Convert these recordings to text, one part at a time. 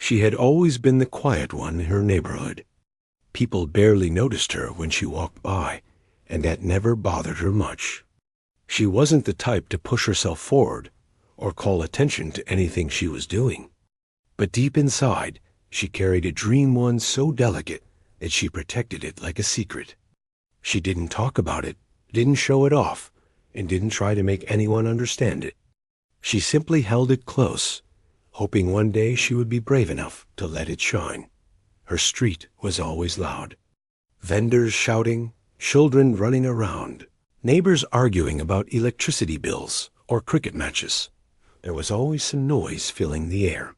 She had always been the quiet one in her neighborhood. People barely noticed her when she walked by, and that never bothered her much. She wasn't the type to push herself forward or call attention to anything she was doing. But deep inside, she carried a dream one so delicate that she protected it like a secret. She didn't talk about it, didn't show it off, and didn't try to make anyone understand it. She simply held it close, hoping one day she would be brave enough to let it shine. Her street was always loud. Vendors shouting, children running around, neighbors arguing about electricity bills or cricket matches. There was always some noise filling the air.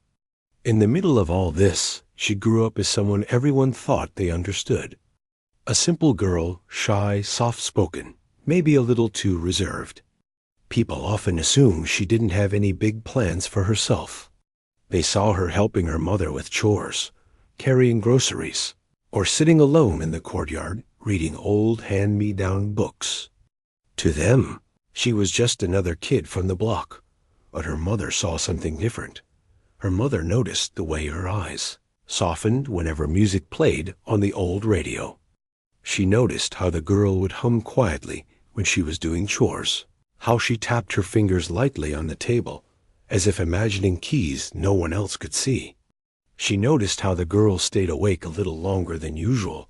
In the middle of all this, she grew up as someone everyone thought they understood. A simple girl, shy, soft-spoken, maybe a little too reserved. People often assumed she didn't have any big plans for herself. They saw her helping her mother with chores, carrying groceries, or sitting alone in the courtyard reading old hand-me-down books. To them, she was just another kid from the block, but her mother saw something different. Her mother noticed the way her eyes softened whenever music played on the old radio. She noticed how the girl would hum quietly when she was doing chores, how she tapped her fingers lightly on the table, as if imagining keys no one else could see. She noticed how the girl stayed awake a little longer than usual,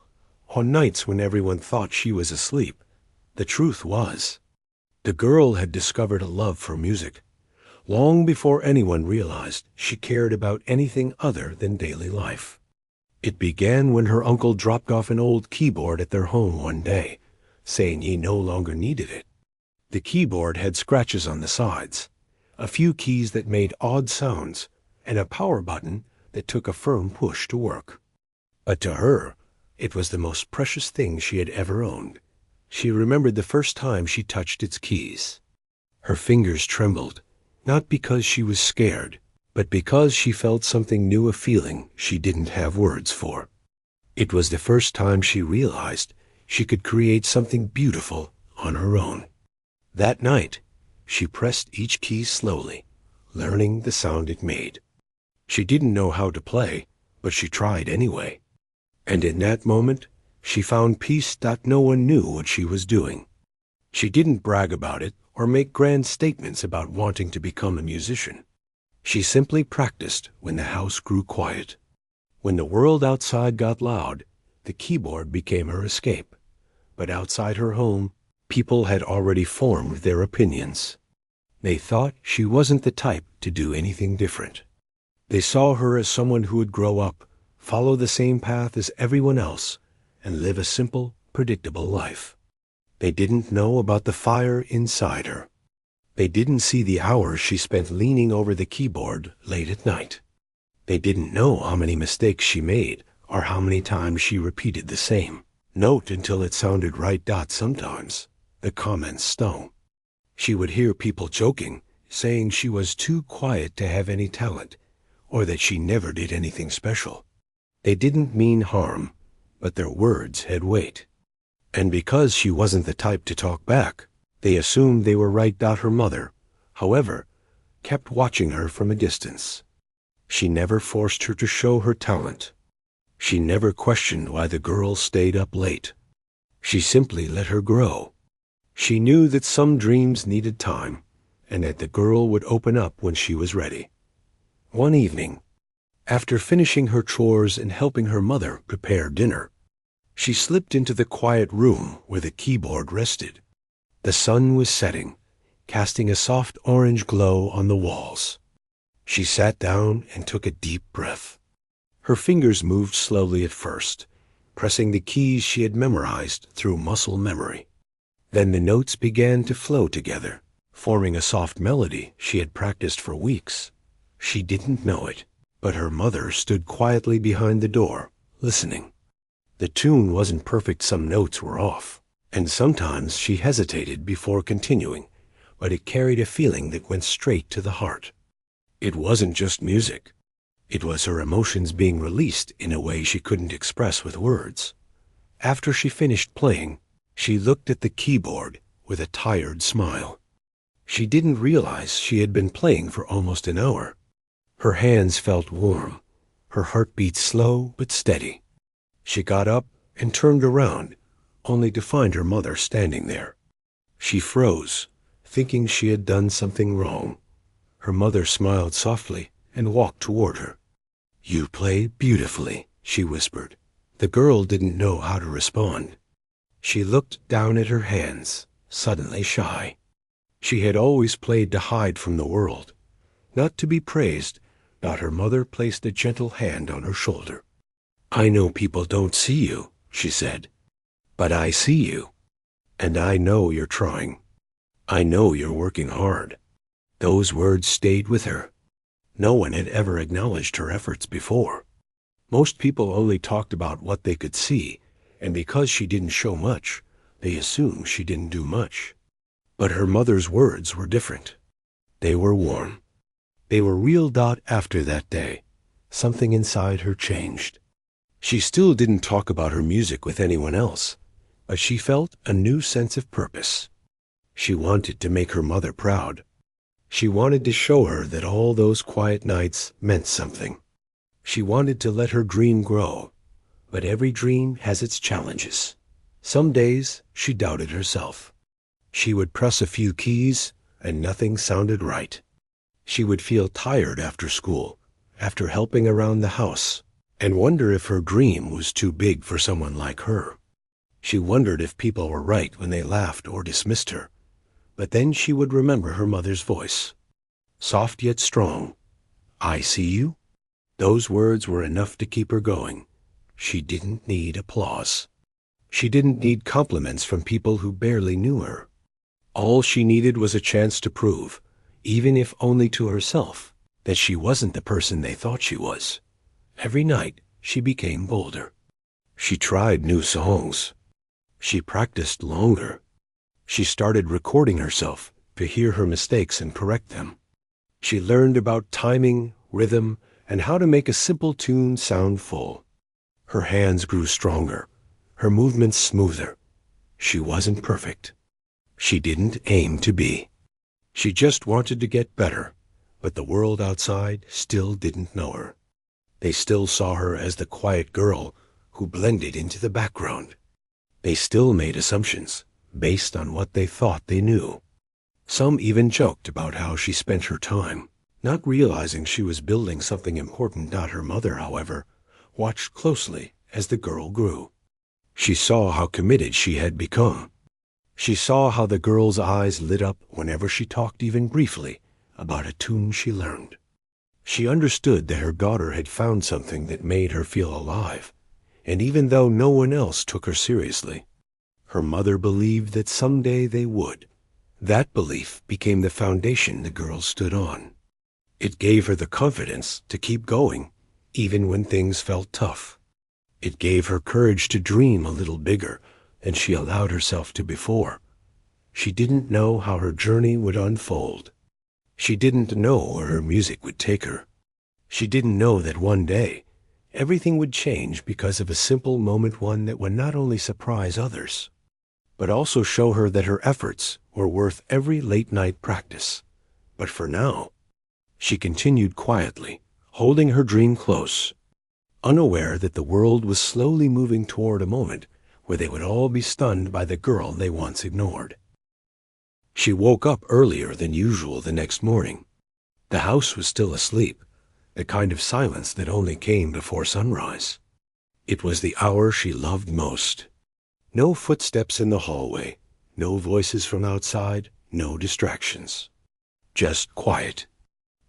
on nights when everyone thought she was asleep. The truth was, the girl had discovered a love for music, long before anyone realized she cared about anything other than daily life. It began when her uncle dropped off an old keyboard at their home one day, saying he no longer needed it. The keyboard had scratches on the sides, a few keys that made odd sounds, and a power button that took a firm push to work. But to her, it was the most precious thing she had ever owned. She remembered the first time she touched its keys. Her fingers trembled, not because she was scared, but because she felt something new, a feeling she didn't have words for. It was the first time she realized she could create something beautiful on her own. That night, she pressed each key slowly, learning the sound it made. She didn't know how to play, but she tried anyway. And in that moment, she found peace that no one knew what she was doing. She didn't brag about it or make grand statements about wanting to become a musician. She simply practiced when the house grew quiet. When the world outside got loud, the keyboard became her escape. But outside her home, people had already formed their opinions. They thought she wasn't the type to do anything different. They saw her as someone who would grow up, follow the same path as everyone else, and live a simple, predictable life. They didn't know about the fire inside her. They didn't see the hours she spent leaning over the keyboard late at night. They didn't know how many mistakes she made or how many times she repeated the same note until it sounded right. Sometimes the comments stung. She would hear people joking, saying she was too quiet to have any talent, or that she never did anything special. They didn't mean harm, but their words had weight. And because she wasn't the type to talk back, they assumed they were right. Her mother, however, kept watching her from a distance. She never forced her to show her talent. She never questioned why the girl stayed up late. She simply let her grow. She knew that some dreams needed time, and that the girl would open up when she was ready. One evening, after finishing her chores and helping her mother prepare dinner, she slipped into the quiet room where the keyboard rested. The sun was setting, casting a soft orange glow on the walls. She sat down and took a deep breath. Her fingers moved slowly at first, pressing the keys she had memorized through muscle memory. Then the notes began to flow together, forming a soft melody she had practiced for weeks. She didn't know it, but her mother stood quietly behind the door, listening. The tune wasn't perfect, some notes were off, and sometimes she hesitated before continuing, but it carried a feeling that went straight to the heart. It wasn't just music. It was her emotions being released in a way she couldn't express with words. After she finished playing, she looked at the keyboard with a tired smile. She didn't realize she had been playing for almost an hour. Her hands felt warm, Her heart beat slow but steady. She got up and turned around, only to find her mother standing there. She froze, thinking she had done something wrong. Her mother smiled softly and walked toward her. "You play beautifully," she whispered. The girl didn't know how to respond. She looked down at her hands, suddenly shy. She had always played to hide from the world, not to be praised, but her mother placed a gentle hand on her shoulder. "I know people don't see you," she said, "but I see you. And I know you're trying. I know you're working hard." Those words stayed with her. No one had ever acknowledged her efforts before. Most people only talked about what they could see, and because she didn't show much, they assumed she didn't do much. But her mother's words were different. They were warm. They were real. After that day, something inside her changed. She still didn't talk about her music with anyone else, but she felt a new sense of purpose. She wanted to make her mother proud. She wanted to show her that all those quiet nights meant something. She wanted to let her dream grow, but every dream has its challenges. Some days she doubted herself. She would press a few keys and nothing sounded right. She would feel tired after school, after helping around the house, and wonder if her dream was too big for someone like her. She wondered if people were right when they laughed or dismissed her. But then she would remember her mother's voice, soft yet strong. "I see you." Those words were enough to keep her going. She didn't need applause. She didn't need compliments from people who barely knew her. All she needed was a chance to prove, even if only to herself, that she wasn't the person they thought she was. Every night she became bolder. She tried new songs. She practiced longer. She started recording herself to hear her mistakes and correct them. She learned about timing, rhythm, and how to make a simple tune sound full. Her hands grew stronger, her movements smoother. She wasn't perfect. She didn't aim to be. She just wanted to get better, but the world outside still didn't know her. They still saw her as the quiet girl who blended into the background. They still made assumptions based on what they thought they knew. Some even joked about how she spent her time, not realizing she was building something important. Her mother, however, watched closely as the girl grew. She saw how committed she had become. She saw how the girl's eyes lit up whenever she talked even briefly about a tune she learned. She understood that her daughter had found something that made her feel alive, and even though no one else took her seriously, her mother believed that someday they would. That belief became the foundation the girl stood on. It gave her the confidence to keep going, even when things felt tough. It gave her courage to dream a little bigger than she allowed herself to before. She didn't know how her journey would unfold. She didn't know where her music would take her. She didn't know that one day everything would change because of a simple moment, one that would not only surprise others, but also show her that her efforts were worth every late-night practice. But for now, she continued quietly, holding her dream close, unaware that the world was slowly moving toward a moment where they would all be stunned by the girl they once ignored. She woke up earlier than usual the next morning. The house was still asleep, the kind of silence that only came before sunrise. It was the hour she loved most. No footsteps in the hallway, no voices from outside, no distractions. Just quiet.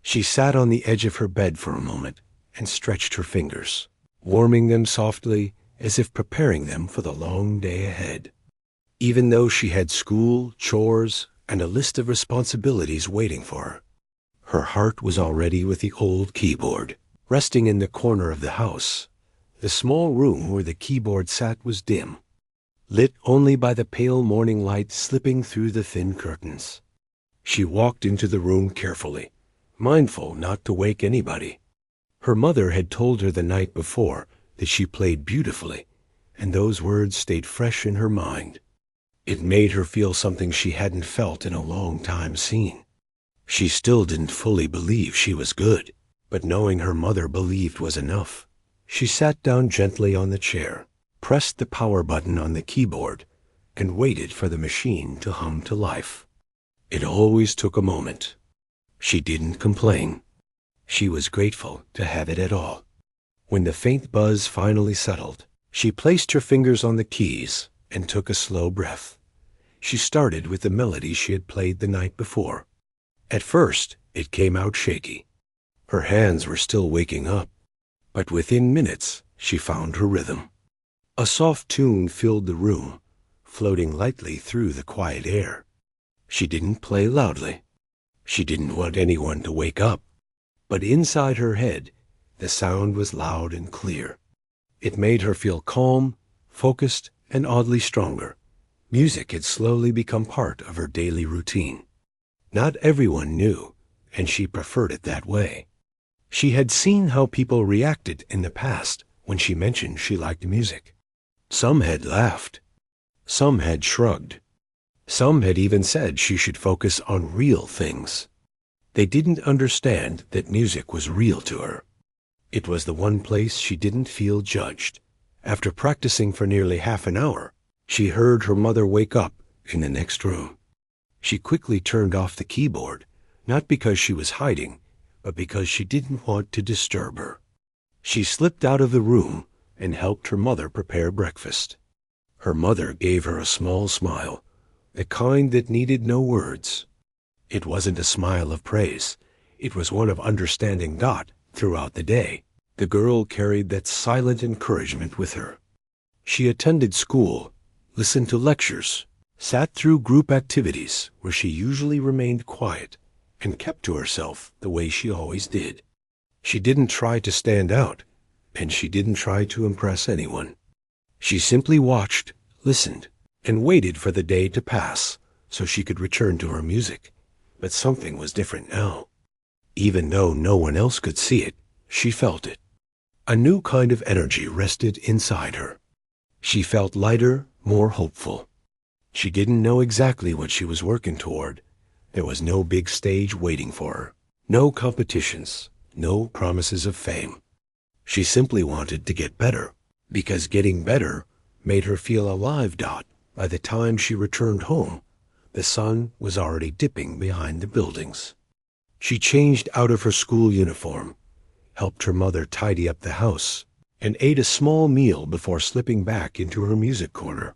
She sat on the edge of her bed for a moment and stretched her fingers, warming them softly as if preparing them for the long day ahead. Even though she had school, chores, and a list of responsibilities waiting for her, her heart was already with the old keyboard, resting in the corner of the house. The small room where the keyboard sat was dim, lit only by the pale morning light slipping through the thin curtains. She walked into the room carefully, mindful not to wake anybody. Her mother had told her the night before that she played beautifully, and those words stayed fresh in her mind. It made her feel something she hadn't felt in a long time. She still didn't fully believe she was good. But knowing her mother believed was enough, she sat down gently on the chair, pressed the power button on the keyboard, and waited for the machine to hum to life. It always took a moment. She didn't complain. She was grateful to have it at all. When the faint buzz finally settled, she placed her fingers on the keys and took a slow breath. She started with the melody she had played the night before. At first, it came out shaky. Her hands were still waking up, but within minutes, she found her rhythm. A soft tune filled the room, floating lightly through the quiet air. She didn't play loudly. She didn't want anyone to wake up. But inside her head, the sound was loud and clear. It made her feel calm, focused, and oddly stronger. Music had slowly become part of her daily routine. Not everyone knew, and she preferred it that way. She had seen how people reacted in the past when she mentioned she liked music. Some had laughed. Some had shrugged. Some had even said she should focus on real things. They didn't understand that music was real to her. It was the one place she didn't feel judged. After practicing for nearly half an hour, she heard her mother wake up in the next room. She quickly turned off the keyboard, not because she was hiding, but because she didn't want to disturb her. She slipped out of the room and helped her mother prepare breakfast. Her mother gave her a small smile, the kind that needed no words. It wasn't a smile of praise. It was one of understanding. Throughout the day, the girl carried that silent encouragement with her. She attended school, listened to lectures, sat through group activities where she usually remained quiet and kept to herself the way she always did. She didn't try to stand out, and she didn't try to impress anyone. She simply watched, listened, and waited for the day to pass so she could return to her music. But something was different now. Even though no one else could see it, she felt it. A new kind of energy rested inside her. She felt lighter, more hopeful. She didn't know exactly what she was working toward. There was no big stage waiting for her, no competitions, no promises of fame. She simply wanted to get better, because getting better made her feel alive. By the time she returned home, the sun was already dipping behind the buildings. She changed out of her school uniform, helped her mother tidy up the house, and ate a small meal before slipping back into her music corner.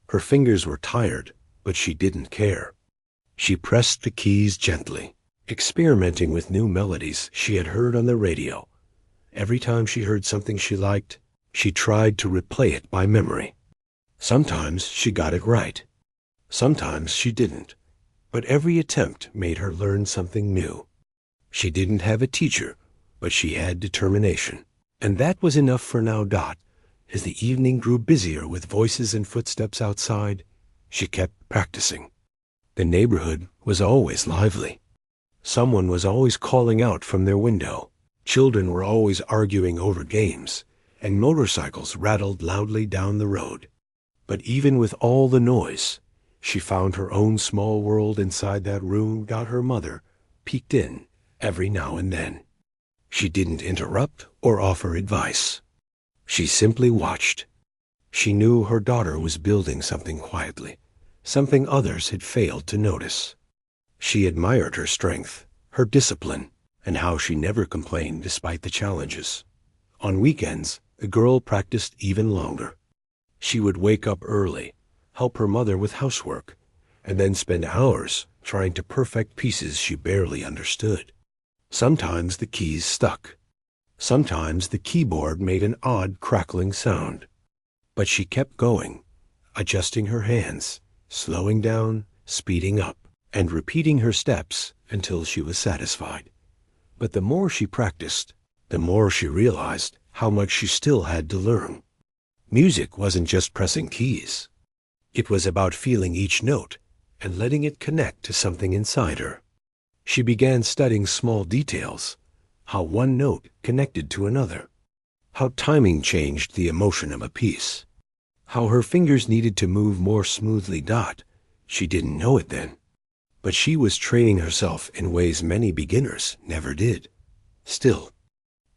Her fingers were tired, but she didn't care. She pressed the keys gently, experimenting with new melodies she had heard on the radio. Every time she heard something she liked, she tried to replay it by memory. Sometimes she got it right. Sometimes she didn't. But every attempt made her learn something new. She didn't have a teacher, but she had determination. And that was enough for now. As the evening grew busier with voices and footsteps outside, she kept practicing. The neighborhood was always lively. Someone was always calling out from their window. Children were always arguing over games, and motorcycles rattled loudly down the road. But even with all the noise, she found her own small world inside that room. Her mother peeked in every now and then. She didn't interrupt or offer advice. She simply watched. She knew her daughter was building something quietly, something others had failed to notice. She admired her strength, her discipline, and how she never complained despite the challenges. On weekends, the girl practiced even longer. She would wake up early, help her mother with housework, and then spend hours trying to perfect pieces she barely understood. Sometimes the keys stuck. Sometimes the keyboard made an odd crackling sound. But she kept going, adjusting her hands, slowing down, speeding up, and repeating her steps until she was satisfied. But the more she practiced, the more she realized how much she still had to learn. Music wasn't just pressing keys. It was about feeling each note and letting it connect to something inside her. She began studying small details, how one note connected to another, how timing changed the emotion of a piece, how her fingers needed to move more smoothly. She didn't know it then, but she was training herself in ways many beginners never did. Still,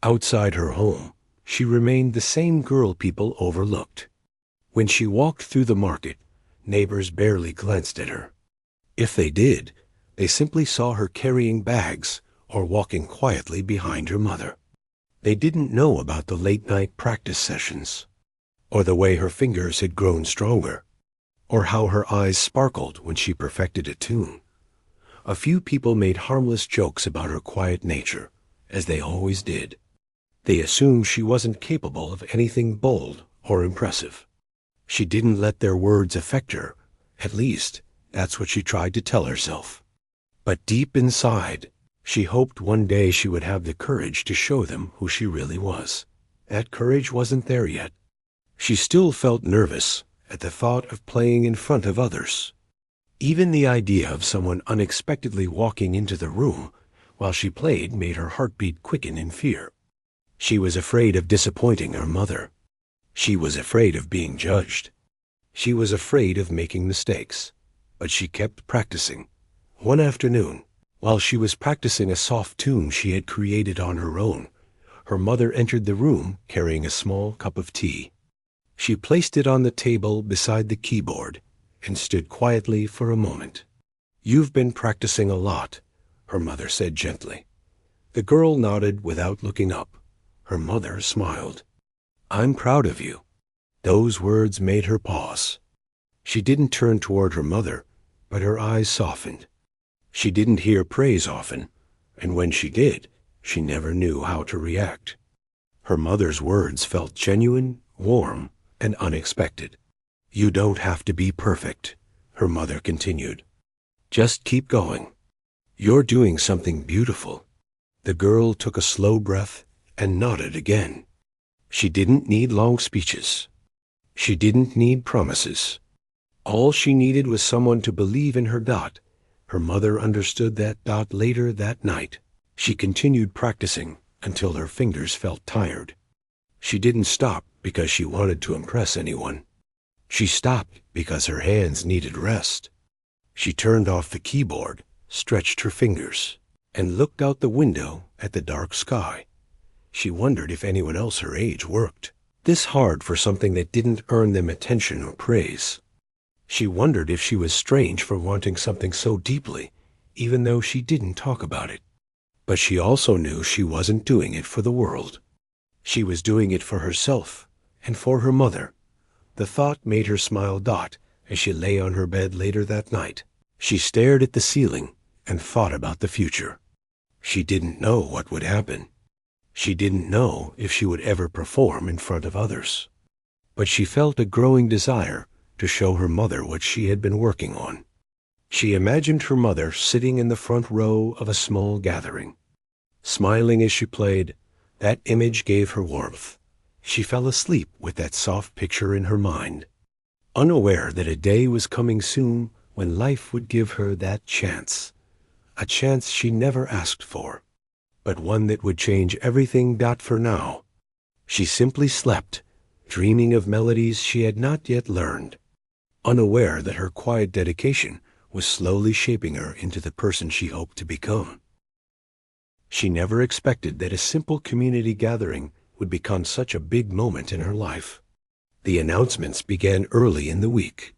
outside her home, she remained the same girl people overlooked. When she walked through the market, neighbors barely glanced at her. If they did, they simply saw her carrying bags or walking quietly behind her mother. They didn't know about the late-night practice sessions, or the way her fingers had grown stronger, or how her eyes sparkled when she perfected a tune. A few people made harmless jokes about her quiet nature, as they always did. They assumed she wasn't capable of anything bold or impressive. She didn't let their words affect her. At least, that's what she tried to tell herself. But deep inside, she hoped one day she would have the courage to show them who she really was. That courage wasn't there yet. She still felt nervous at the thought of playing in front of others. Even the idea of someone unexpectedly walking into the room while she played made her heartbeat quicken in fear. She was afraid of disappointing her mother. She was afraid of being judged. She was afraid of making mistakes. But she kept practicing. One afternoon, while she was practicing a soft tune she had created on her own, her mother entered the room carrying a small cup of tea. She placed it on the table beside the keyboard and stood quietly for a moment. "You've been practicing a lot," her mother said gently. The girl nodded without looking up. Her mother smiled. "I'm proud of you." Those words made her pause. She didn't turn toward her mother, but her eyes softened. She didn't hear praise often, and when she did, she never knew how to react. Her mother's words felt genuine, warm, and unexpected. "You don't have to be perfect," her mother continued. "Just keep going. You're doing something beautiful." The girl took a slow breath and nodded again. She didn't need long speeches. She didn't need promises. All she needed was someone to believe in her dot. Her mother understood that dot later that night. She continued practicing until her fingers felt tired. She didn't stop because she wanted to impress anyone. She stopped because her hands needed rest. She turned off the keyboard, stretched her fingers, and looked out the window at the dark sky. She wondered if anyone else her age worked this hard for something that didn't earn them attention or praise. She wondered if she was strange for wanting something so deeply, even though she didn't talk about it. But she also knew she wasn't doing it for the world. She was doing it for herself and for her mother. The thought made her smile dot as she lay on her bed later that night. She stared at the ceiling and thought about the future. She didn't know what would happen. She didn't know if she would ever perform in front of others. But she felt a growing desire to show her mother what she had been working on. She imagined her mother sitting in the front row of a small gathering. Smiling as she played, that image gave her warmth. She fell asleep with that soft picture in her mind, unaware that a day was coming soon when life would give her that chance, a chance she never asked for, but one that would change everything. For now, she simply slept, dreaming of melodies she had not yet learned, unaware that her quiet dedication was slowly shaping her into the person she hoped to become. She never expected that a simple community gathering would become such a big moment in her life. The announcements began early in the week.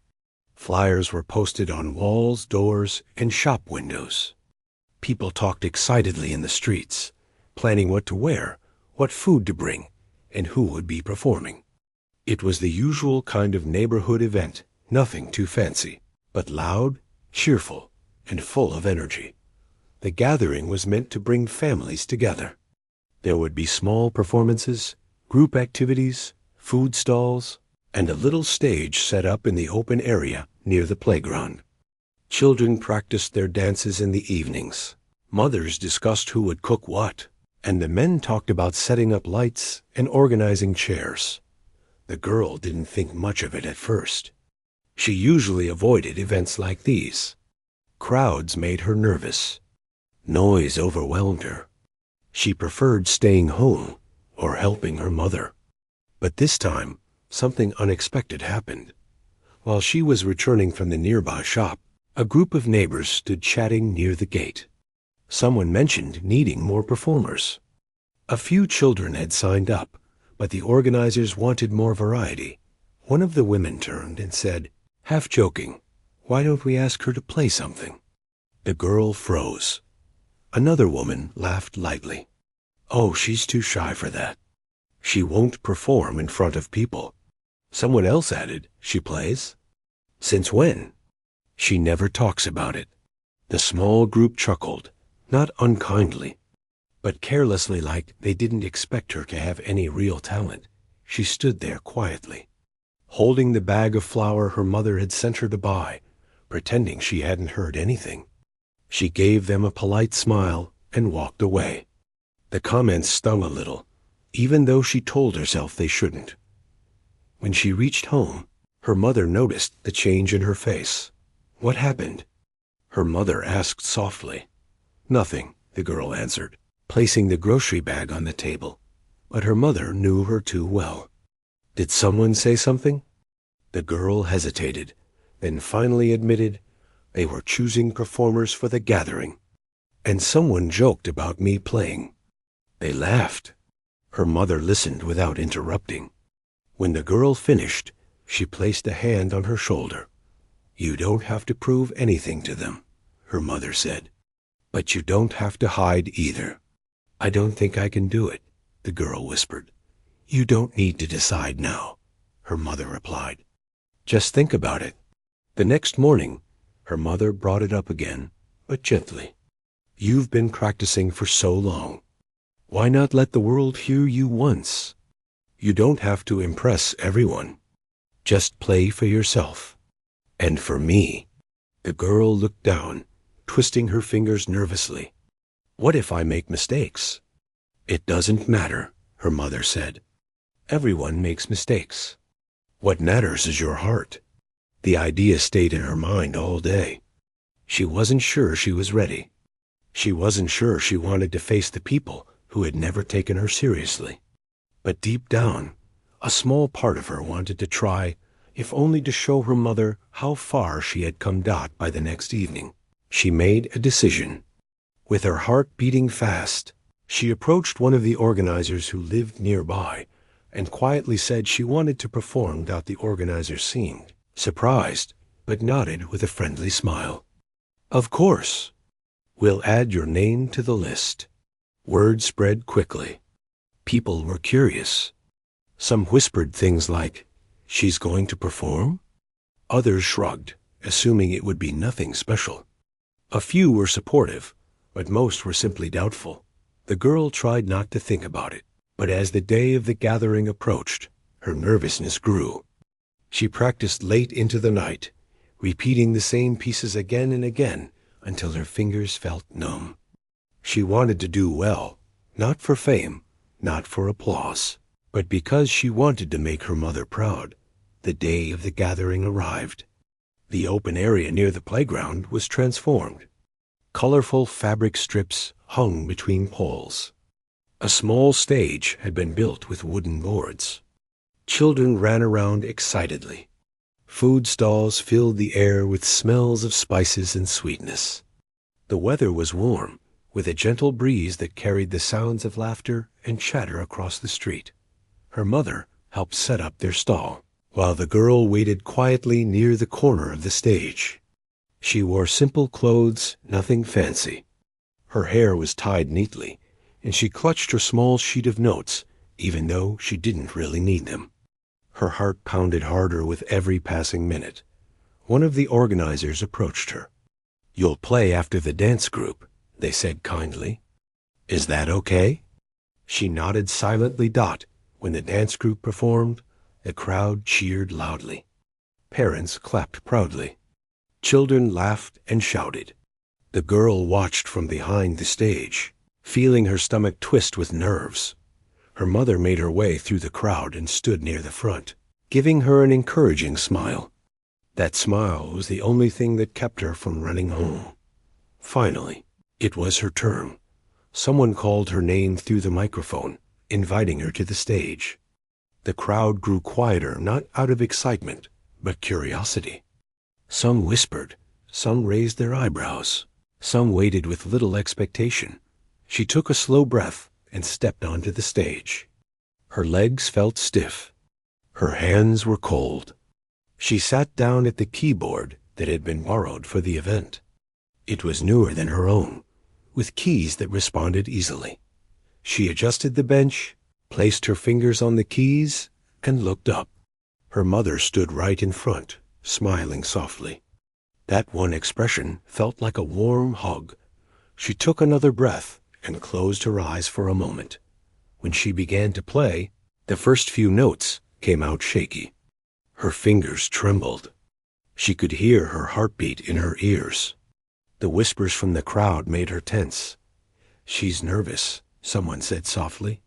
Flyers were posted on walls, doors, and shop windows. People talked excitedly in the streets, planning what to wear, what food to bring, and who would be performing. It was the usual kind of neighborhood event, nothing too fancy, but loud, cheerful, and full of energy. The gathering was meant to bring families together. There would be small performances, group activities, food stalls, and a little stage set up in the open area near the playground. Children practiced their dances in the evenings. Mothers discussed who would cook what, and the men talked about setting up lights and organizing chairs. The girl didn't think much of it at first. She usually avoided events like these. Crowds made her nervous. Noise overwhelmed her. She preferred staying home or helping her mother. But this time, something unexpected happened. While she was returning from the nearby shop, a group of neighbors stood chatting near the gate. Someone mentioned needing more performers. A few children had signed up, but the organizers wanted more variety. One of the women turned and said, half joking, "Why don't we ask her to play something?" The girl froze. Another woman laughed lightly. "Oh, she's too shy for that. She won't perform in front of people." Someone else added, "She plays?" "Since when?" "She never talks about it." The small group chuckled, not unkindly, but carelessly, like they didn't expect her to have any real talent. She stood there quietly, holding the bag of flour her mother had sent her to buy, pretending she hadn't heard anything. She gave them a polite smile and walked away. The comments stung a little, even though she told herself they shouldn't. When she reached home, her mother noticed the change in her face. "What happened?" her mother asked softly. "Nothing," the girl answered, placing the grocery bag on the table. But her mother knew her too well. "Did someone say something?" The girl hesitated, then finally admitted they were choosing performers for the gathering, and someone joked about me playing. They laughed. Her mother listened without interrupting. When the girl finished, she placed a hand on her shoulder. "You don't have to prove anything to them," her mother said. "But you don't have to hide either." "I don't think I can do it," the girl whispered. "You don't need to decide now," her mother replied. "Just think about it." The next morning, her mother brought it up again, but gently. "You've been practicing for so long. Why not let the world hear you once? You don't have to impress everyone. Just play for yourself. And for me." The girl looked down, twisting her fingers nervously. "What if I make mistakes?" "It doesn't matter," her mother said. "Everyone makes mistakes. What matters is your heart." The idea stayed in her mind all day. She wasn't sure she was ready. She wasn't sure she wanted to face the people who had never taken her seriously. But deep down, a small part of her wanted to try, if only to show her mother how far she had come. By the next evening, she made a decision. With her heart beating fast, she approached one of the organizers who lived nearby and quietly said she wanted to perform. The organizer seemed surprised, but nodded with a friendly smile. "Of course. We'll add your name to the list." Word spread quickly. People were curious. Some whispered things like, "She's going to perform?" Others shrugged, assuming it would be nothing special. A few were supportive, but most were simply doubtful. The girl tried not to think about it, but as the day of the gathering approached, her nervousness grew. She practiced late into the night, repeating the same pieces again and again until her fingers felt numb. She wanted to do well, not for fame, not for applause, but because she wanted to make her mother proud. The day of the gathering arrived. The open area near the playground was transformed. Colorful fabric strips hung between poles. A small stage had been built with wooden boards. Children ran around excitedly. Food stalls filled the air with smells of spices and sweetness. The weather was warm, with a gentle breeze that carried the sounds of laughter and chatter across the street. Her mother helped set up their stall, while the girl waited quietly near the corner of the stage. She wore simple clothes, nothing fancy. Her hair was tied neatly, and she clutched her small sheet of notes, even though she didn't really need them. Her heart pounded harder with every passing minute. One of the organizers approached her. "You'll play after the dance group," they said kindly. "Is that okay?" She nodded silently. When the dance group performed, the crowd cheered loudly. Parents clapped proudly. Children laughed and shouted. The girl watched from behind the stage, feeling her stomach twist with nerves. Her mother made her way through the crowd and stood near the front, giving her an encouraging smile. That smile was the only thing that kept her from running home. Finally, it was her turn. Someone called her name through the microphone, inviting her to the stage. The crowd grew quieter, not out of excitement, but curiosity. Some whispered, some raised their eyebrows, some waited with little expectation. She took a slow breath and stepped onto the stage. Her legs felt stiff. Her hands were cold. She sat down at the keyboard that had been borrowed for the event. It was newer than her own, with keys that responded easily. She adjusted the bench, placed her fingers on the keys, and looked up. Her mother stood right in front, smiling softly. That one expression felt like a warm hug. She took another breath and closed her eyes for a moment. When she began to play, the first few notes came out shaky. Her fingers trembled. She could hear her heartbeat in her ears. The whispers from the crowd made her tense. "She's nervous," someone said softly.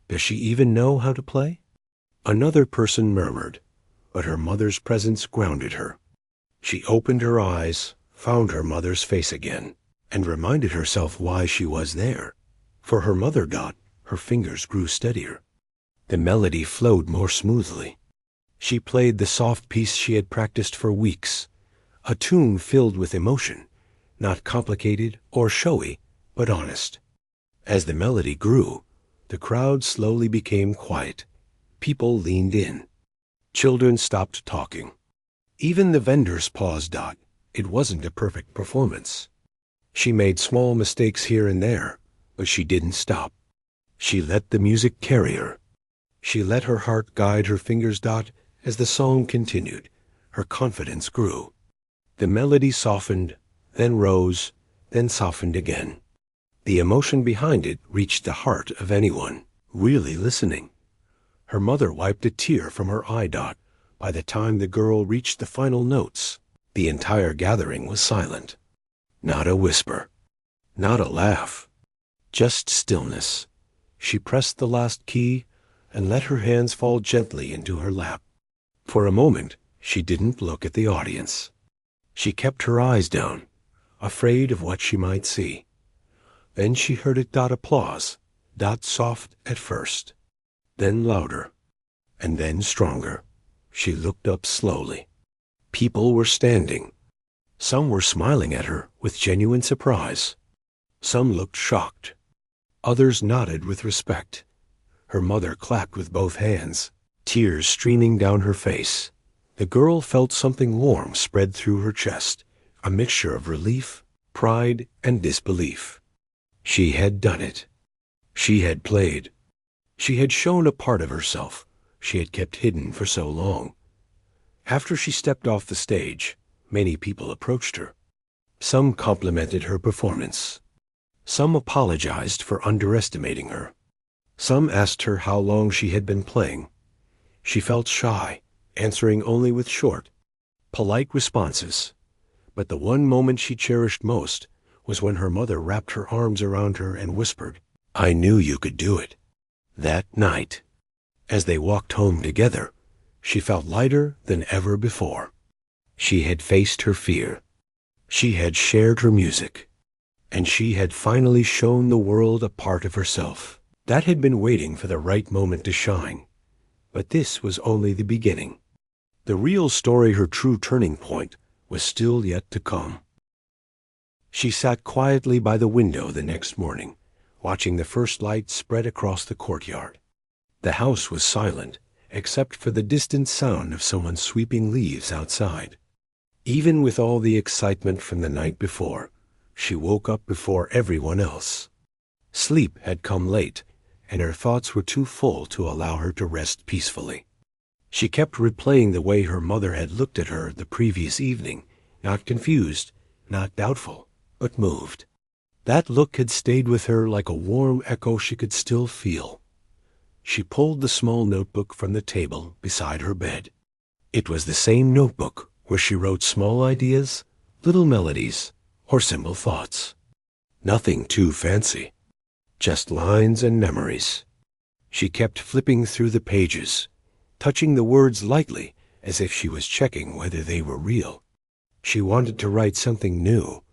"Does she even know how to play?" Another person murmured, but her mother's presence grounded her. She opened her eyes, found her mother's face again, and reminded herself why she was there. For her mother got, her fingers grew steadier. The melody flowed more smoothly. She played the soft piece she had practiced for weeks, a tune filled with emotion, not complicated or showy, but honest. As the melody grew, the crowd slowly became quiet. People leaned in. Children stopped talking. Even the vendors paused. It wasn't a perfect performance. She made small mistakes here and there, but she didn't stop. She let the music carry her. She let her heart guide her fingers. As the song continued, her confidence grew. The melody softened, then rose, then softened again. The emotion behind it reached the heart of anyone really listening. Her mother wiped a tear from her eye. By the time the girl reached the final notes, the entire gathering was silent. Not a whisper, not a laugh, just stillness. She pressed the last key and let her hands fall gently into her lap. For a moment, she didn't look at the audience. She kept her eyes down, afraid of what she might see. Then she heard it. Applause, soft at first, then louder, and then stronger. She looked up slowly. People were standing. Some were smiling at her with genuine surprise. Some looked shocked. Others nodded with respect. Her mother clapped with both hands, tears streaming down her face. The girl felt something warm spread through her chest, a mixture of relief, pride, and disbelief. She had done it. She had played. She had shown a part of herself she had kept hidden for so long. After she stepped off the stage, many people approached her. Some complimented her performance. Some apologized for underestimating her. Some asked her how long she had been playing. She felt shy, answering only with short, polite responses. But the one moment she cherished most was when her mother wrapped her arms around her and whispered, "I knew you could do it." That night, as they walked home together, she felt lighter than ever before. She had faced her fear. She had shared her music. And she had finally shown the world a part of herself that had been waiting for the right moment to shine. But this was only the beginning. The real story, her true turning point, was still yet to come. She sat quietly by the window the next morning, watching the first light spread across the courtyard. The house was silent, except for the distant sound of someone sweeping leaves outside. Even with all the excitement from the night before, she woke up before everyone else. Sleep had come late, and her thoughts were too full to allow her to rest peacefully. She kept replaying the way her mother had looked at her the previous evening, not confused, not doubtful, but moved. That look had stayed with her like a warm echo she could still feel. She pulled the small notebook from the table beside her bed. It was the same notebook where she wrote small ideas, little melodies, or simple thoughts. Nothing too fancy, just lines and memories. She kept flipping through the pages, touching the words lightly as if she was checking whether they were real. She wanted to write something new,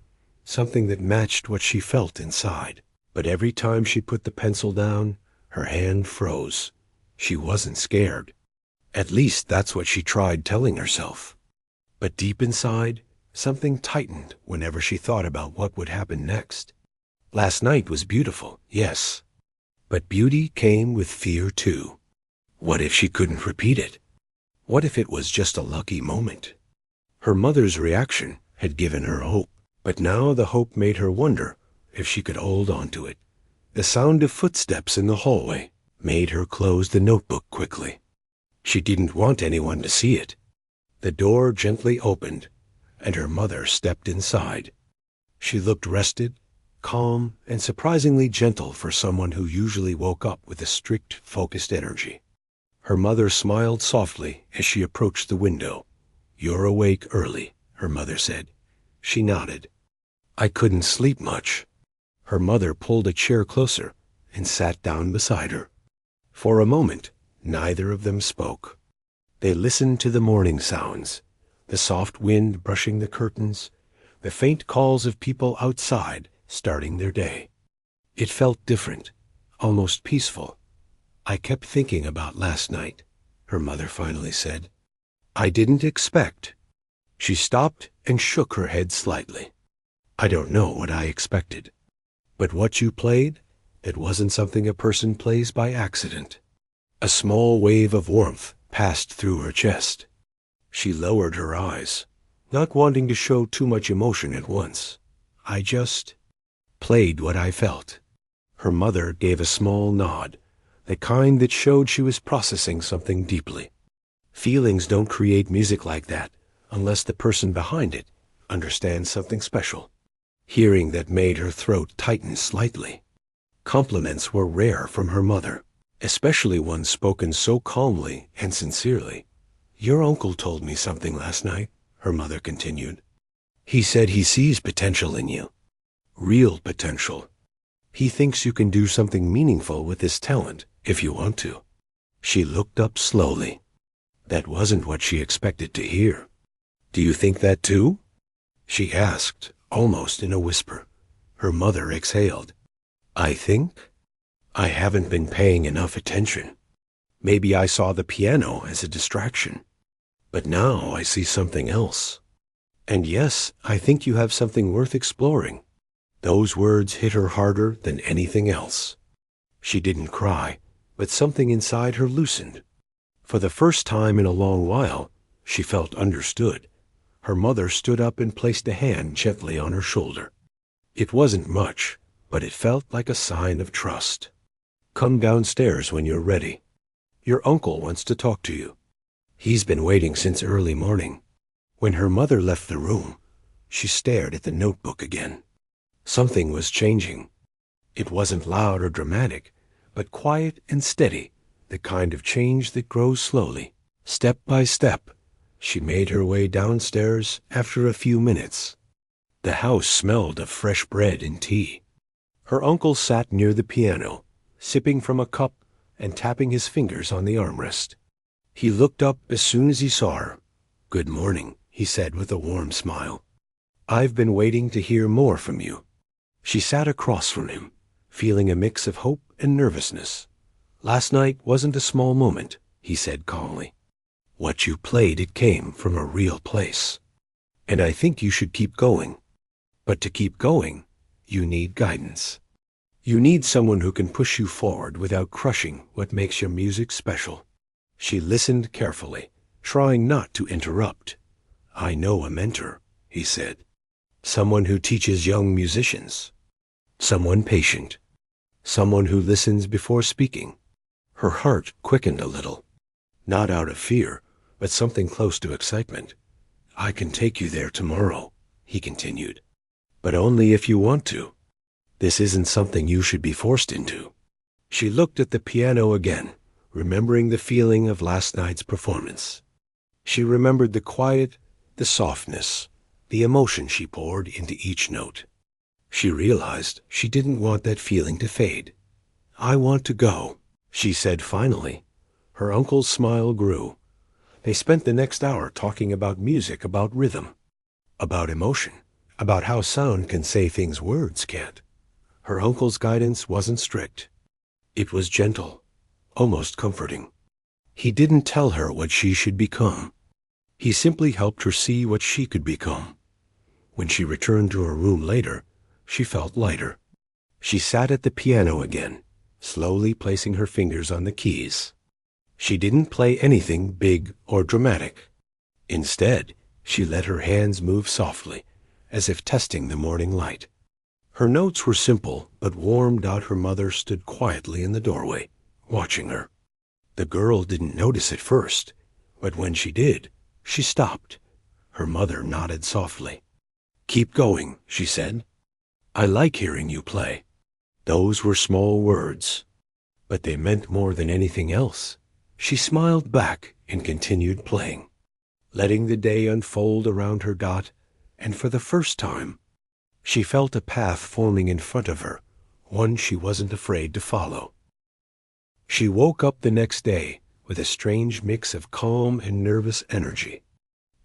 something that matched what she felt inside. But every time she put the pencil down, her hand froze. She wasn't scared. At least that's what she tried telling herself. But deep inside, something tightened whenever she thought about what would happen next. Last night was beautiful, yes. But beauty came with fear too. What if she couldn't repeat it? What if it was just a lucky moment? Her mother's reaction had given her hope, but now the hope made her wonder if she could hold on to it. The sound of footsteps in the hallway made her close the notebook quickly. She didn't want anyone to see it. The door gently opened, and her mother stepped inside. She looked rested, calm, and surprisingly gentle for someone who usually woke up with a strict, focused energy. Her mother smiled softly as she approached the window. "You're awake early," her mother said. She nodded. "I couldn't sleep much." Her mother pulled a chair closer and sat down beside her. For a moment, neither of them spoke. They listened to the morning sounds, the soft wind brushing the curtains, the faint calls of people outside starting their day. It felt different, almost peaceful. "I kept thinking about last night," her mother finally said. "I didn't expect." She stopped and shook her head slightly. "I don't know what I expected. But what you played, it wasn't something a person plays by accident." A small wave of warmth passed through her chest. She lowered her eyes, not wanting to show too much emotion at once. "I just played what I felt." Her mother gave a small nod, the kind that showed she was processing something deeply. Feelings don't create music like that unless the person behind it understands something special. Hearing that made her throat tighten slightly. Compliments were rare from her mother, especially ones spoken so calmly and sincerely. "Your uncle told me something last night," her mother continued. "He said he sees potential in you. Real potential. He thinks you can do something meaningful with this talent if you want to." She looked up slowly. That wasn't what she expected to hear. "Do you think that too?" she asked, almost in a whisper. Her mother exhaled. "I think I haven't been paying enough attention. Maybe I saw the piano as a distraction. But now I see something else. And yes, I think you have something worth exploring." Those words hit her harder than anything else. She didn't cry, but something inside her loosened. For the first time in a long while, she felt understood. Her mother stood up and placed a hand gently on her shoulder. It wasn't much, but it felt like a sign of trust. "Come downstairs when you're ready. Your uncle wants to talk to you. He's been waiting since early morning." When her mother left the room, she stared at the notebook again. Something was changing. It wasn't loud or dramatic, but quiet and steady, the kind of change that grows slowly. Step by step, she made her way downstairs after a few minutes. The house smelled of fresh bread and tea. Her uncle sat near the piano, sipping from a cup and tapping his fingers on the armrest. He looked up as soon as he saw her. "Good morning," he said with a warm smile. "I've been waiting to hear more from you." She sat across from him, feeling a mix of hope and nervousness. "Last night wasn't a small moment," he said calmly. "What you played, it came from a real place. And I think you should keep going. But to keep going, you need guidance. You need someone who can push you forward without crushing what makes your music special." She listened carefully, trying not to interrupt. "I know a mentor," he said. "Someone who teaches young musicians. Someone patient. Someone who listens before speaking." Her heart quickened a little. Not out of fear, but something close to excitement. "I can take you there tomorrow," he continued. "But only if you want to. This isn't something you should be forced into." She looked at the piano again, remembering the feeling of last night's performance. She remembered the quiet, the softness, the emotion she poured into each note. She realized she didn't want that feeling to fade. "I want to go," she said finally. Her uncle's smile grew. They spent the next hour talking about music, about rhythm, about emotion, about how sound can say things words can't. Her uncle's guidance wasn't strict. It was gentle, almost comforting. He didn't tell her what she should become. He simply helped her see what she could become. When she returned to her room later, she felt lighter. She sat at the piano again, slowly placing her fingers on the keys. She didn't play anything big or dramatic. Instead, she let her hands move softly, as if testing the morning light. Her notes were simple but warm. Her mother stood quietly in the doorway, watching her. The girl didn't notice at first, but when she did, she stopped. Her mother nodded softly. "Keep going," she said. "I like hearing you play." Those were small words, but they meant more than anything else. She smiled back and continued playing, letting the day unfold around her. And for the first time, she felt a path forming in front of her, one she wasn't afraid to follow. She woke up the next day with a strange mix of calm and nervous energy.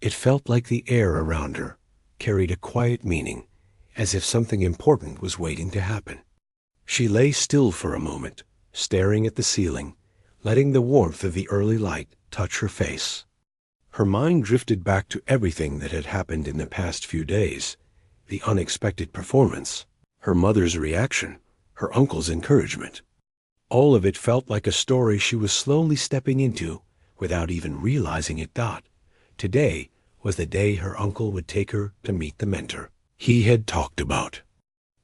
It felt like the air around her carried a quiet meaning, as if something important was waiting to happen. She lay still for a moment, staring at the ceiling, letting the warmth of the early light touch her face. Her mind drifted back to everything that had happened in the past few days: the unexpected performance, her mother's reaction, her uncle's encouragement. All of it felt like a story she was slowly stepping into without even realizing it. Today was the day her uncle would take her to meet the mentor he had talked about.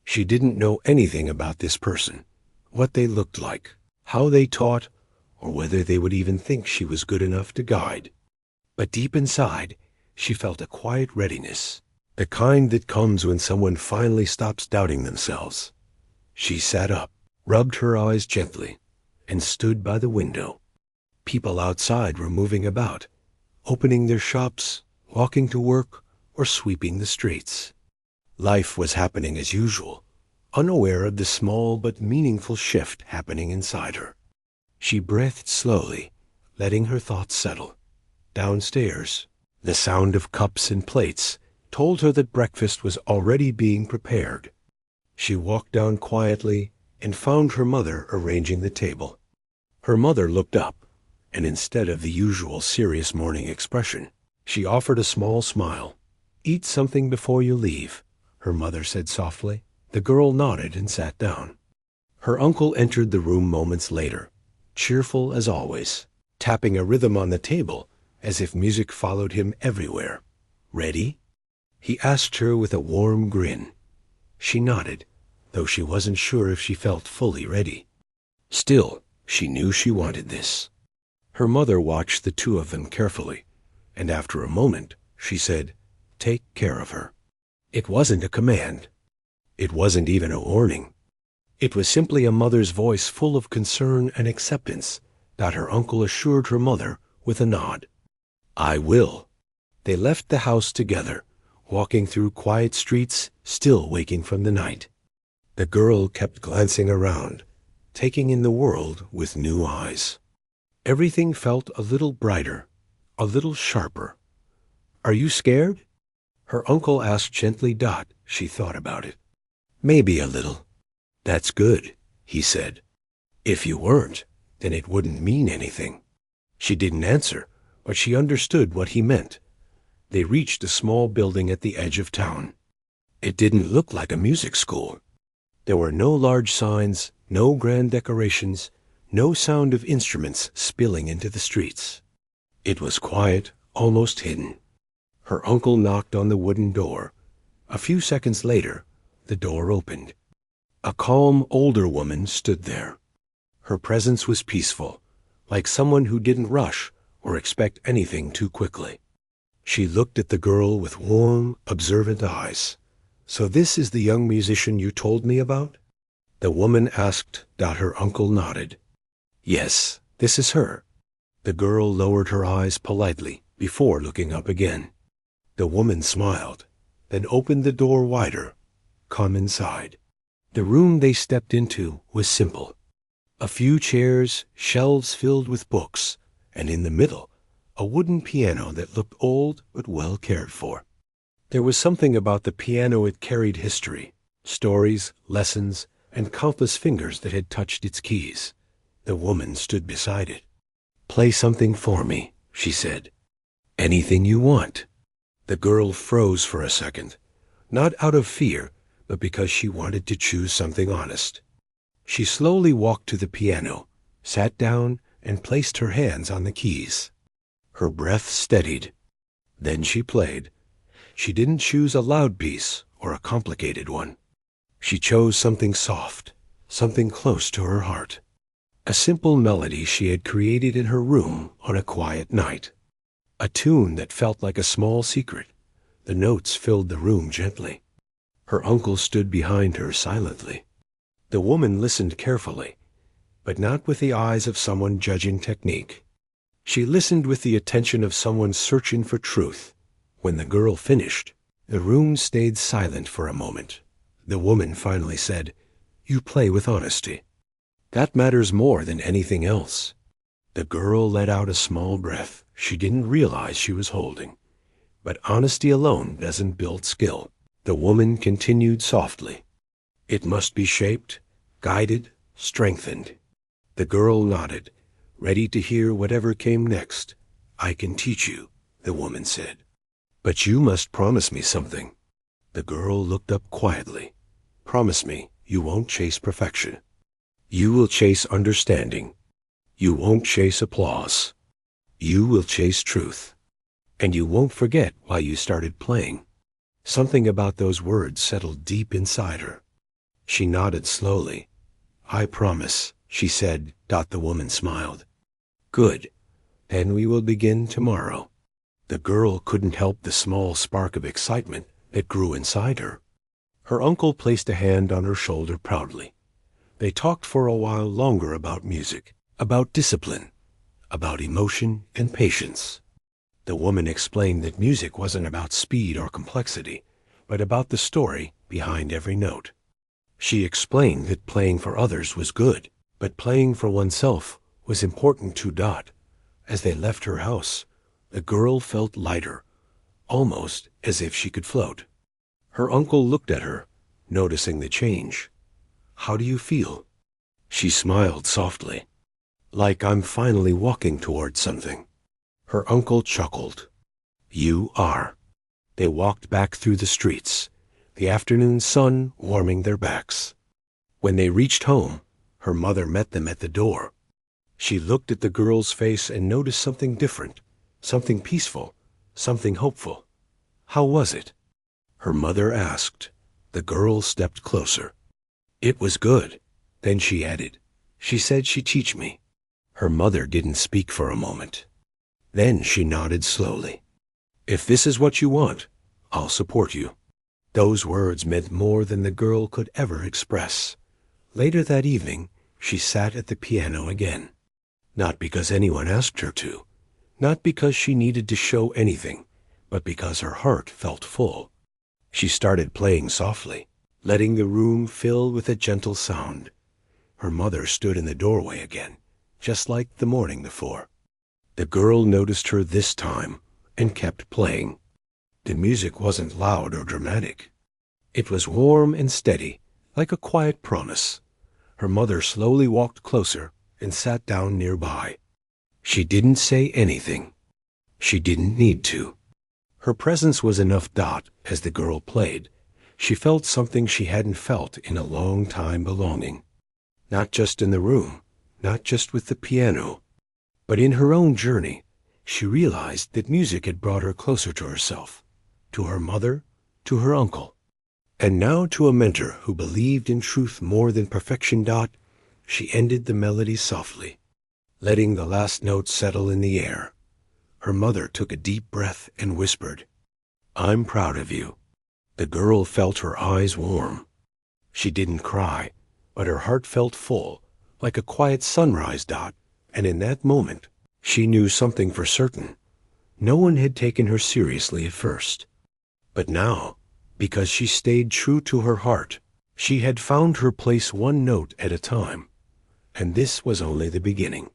She didn't know anything about this person, what they looked like, how they taught, or whether they would even think she was good enough to guide. But deep inside, she felt a quiet readiness, the kind that comes when someone finally stops doubting themselves. She sat up, rubbed her eyes gently, and stood by the window. People outside were moving about, opening their shops, walking to work, or sweeping the streets. Life was happening as usual, unaware of the small but meaningful shift happening inside her. She breathed slowly, letting her thoughts settle. Downstairs, the sound of cups and plates told her that breakfast was already being prepared. She walked down quietly and found her mother arranging the table. Her mother looked up, and instead of the usual serious morning expression, she offered a small smile. "Eat something before you leave," her mother said softly. The girl nodded and sat down. Her uncle entered the room moments later, cheerful as always, tapping a rhythm on the table as if music followed him everywhere. "Ready?" he asked her with a warm grin. She nodded, though she wasn't sure if she felt fully ready. Still, she knew she wanted this. Her mother watched the two of them carefully, and after a moment, she said, "Take care of her." It wasn't a command. It wasn't even a warning. It was simply a mother's voice full of concern and acceptance that her uncle assured her mother with a nod. "I will." They left the house together, walking through quiet streets, still waking from the night. The girl kept glancing around, taking in the world with new eyes. Everything felt a little brighter, a little sharper. "Are you scared?" her uncle asked gently. She thought about it. "Maybe a little." "That's good," he said. "If you weren't, then it wouldn't mean anything." She didn't answer, but she understood what he meant. They reached a small building at the edge of town. It didn't look like a music school. There were no large signs, no grand decorations, no sound of instruments spilling into the streets. It was quiet, almost hidden. Her uncle knocked on the wooden door. A few seconds later, the door opened. A calm, older woman stood there. Her presence was peaceful, like someone who didn't rush or expect anything too quickly. She looked at the girl with warm, observant eyes. "So this is the young musician you told me about?" the woman asked. Her uncle nodded. "Yes, this is her." The girl lowered her eyes politely before looking up again. The woman smiled, then opened the door wider. "Come inside." The room they stepped into was simple. A few chairs, shelves filled with books, and in the middle, a wooden piano that looked old but well cared for. There was something about the piano. It carried history, stories, lessons, and countless fingers that had touched its keys. The woman stood beside it. "Play something for me," she said. "Anything you want." The girl froze for a second, not out of fear, but because she wanted to choose something honest. She slowly walked to the piano, sat down, and placed her hands on the keys. Her breath steadied. Then she played. She didn't choose a loud piece or a complicated one. She chose something soft, something close to her heart. A simple melody she had created in her room on a quiet night. A tune that felt like a small secret. The notes filled the room gently. Her uncle stood behind her silently. The woman listened carefully, but not with the eyes of someone judging technique. She listened with the attention of someone searching for truth. When the girl finished, the room stayed silent for a moment. The woman finally said, "You play with honesty. That matters more than anything else." The girl let out a small breath she didn't realize she was holding. But honesty alone doesn't build skill. The woman continued softly. It must be shaped, guided, strengthened. The girl nodded, ready to hear whatever came next. "I can teach you," the woman said. "But you must promise me something." The girl looked up quietly. "Promise me you won't chase perfection. You will chase understanding. You won't chase applause. You will chase truth. And you won't forget why you started playing." Something about those words settled deep inside her. She nodded slowly. "I promise," she said. The woman smiled. "Good. Then we will begin tomorrow." The girl couldn't help the small spark of excitement that grew inside her. Her uncle placed a hand on her shoulder proudly. They talked for a while longer about music, about discipline, about emotion and patience. The woman explained that music wasn't about speed or complexity, but about the story behind every note. She explained that playing for others was good, but playing for oneself was important too. As they left her house, the girl felt lighter, almost as if she could float. Her uncle looked at her, noticing the change. "How do you feel?" She smiled softly. "Like I'm finally walking towards something." Her uncle chuckled. "You are." They walked back through the streets, the afternoon sun warming their backs. When they reached home, her mother met them at the door. She looked at the girl's face and noticed something different, something peaceful, something hopeful. "How was it?" her mother asked. The girl stepped closer. "It was good." Then she added, "She said she'd teach me." Her mother didn't speak for a moment. Then she nodded slowly. "If this is what you want, I'll support you." Those words meant more than the girl could ever express. Later that evening, she sat at the piano again. Not because anyone asked her to, not because she needed to show anything, but because her heart felt full. She started playing softly, letting the room fill with a gentle sound. Her mother stood in the doorway again, just like the morning before. The girl noticed her this time and kept playing. The music wasn't loud or dramatic. It was warm and steady, like a quiet promise. Her mother slowly walked closer and sat down nearby. She didn't say anything. She didn't need to. Her presence was enough. As the girl played, she felt something she hadn't felt in a long time, belonging. Not just in the room, not just with the piano, but in her own journey. She realized that music had brought her closer to herself, to her mother, to her uncle, and now to a mentor who believed in truth more than perfection. She ended the melody softly, letting the last note settle in the air. Her mother took a deep breath and whispered, "I'm proud of you." The girl felt her eyes warm. She didn't cry, but her heart felt full, like a quiet sunrise. And in that moment, she knew something for certain. No one had taken her seriously at first. But now, because she stayed true to her heart, she had found her place one note at a time. And this was only the beginning.